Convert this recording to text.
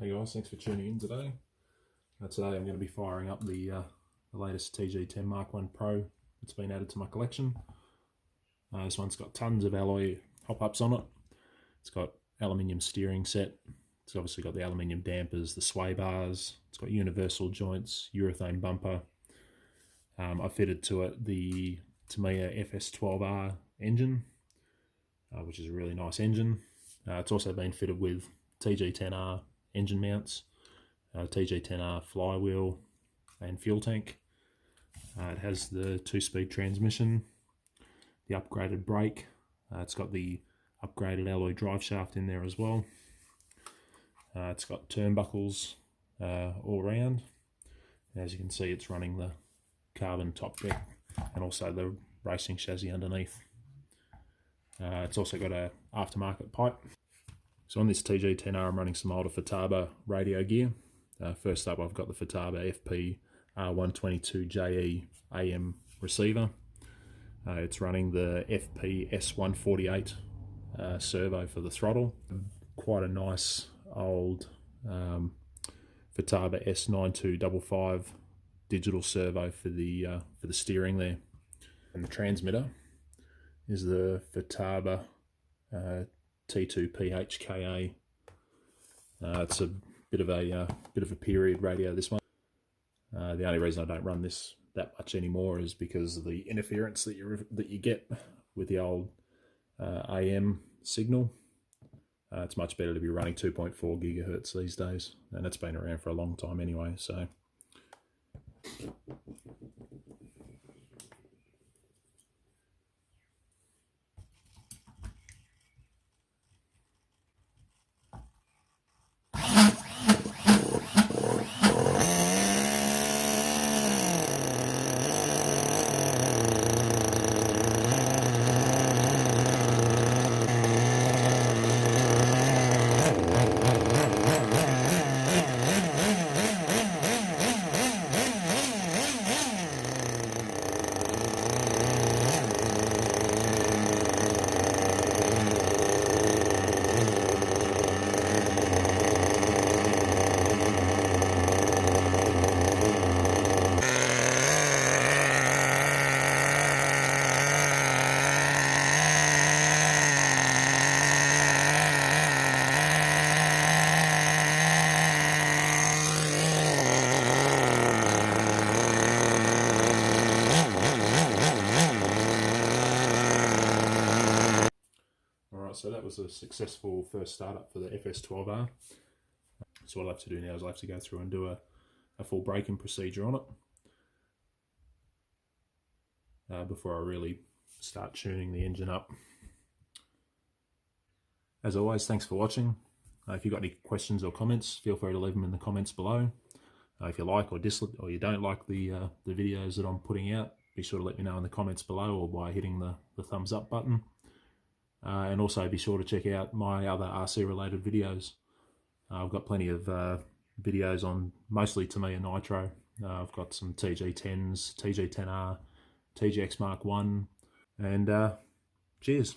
Hey guys, thanks for tuning in today. Today I'm going to be firing up the latest TG10 Mk1 Pro that's been added to my collection. This one's got tons of alloy hop-ups on it. It's got aluminium steering set. It's obviously got the aluminium dampers, the sway bars. It's got universal joints, urethane bumper. I fitted to it the Tamiya FS12R engine, which is a really nice engine. It's also been fitted with TG10R engine mounts, TG10R flywheel and fuel tank. It has the 2-speed transmission, the upgraded brake. It's got the upgraded alloy drive shaft in there as well. It's got turnbuckles all around. As you can see, it's running the carbon top deck and also the racing chassis underneath. It's also got a aftermarket pipe. So on this TG10R I'm running some older Futaba radio gear. First up I've got the Futaba FP122JE AM receiver. It's running the FP-S148 servo for the throttle. Quite a nice old Futaba S9255 digital servo for the steering there. And the transmitter is the Futaba T2PHKA. It's a bit of a period radio, this one. The only reason I don't run this that much anymore is because of the interference that you get with the old AM signal. It's much better to be running 2.4 gigahertz these days, and it's been around for a long time anyway. So. So that was a successful first startup for the FS12R. So what I'll have to do now is I'll have to go through and do a full braking procedure on it before I really start tuning the engine up. As always, thanks for watching. If you've got any questions or comments, feel free to leave them in the comments below. If you like or dislike or you don't like the videos that I'm putting out, be sure to let me know in the comments below or by hitting the thumbs up button. And also be sure to check out my other RC related videos. I've got plenty of videos on mostly Tamiya Nitro. I've got some TG10s, TG10R, TGX Mark 1, and cheers.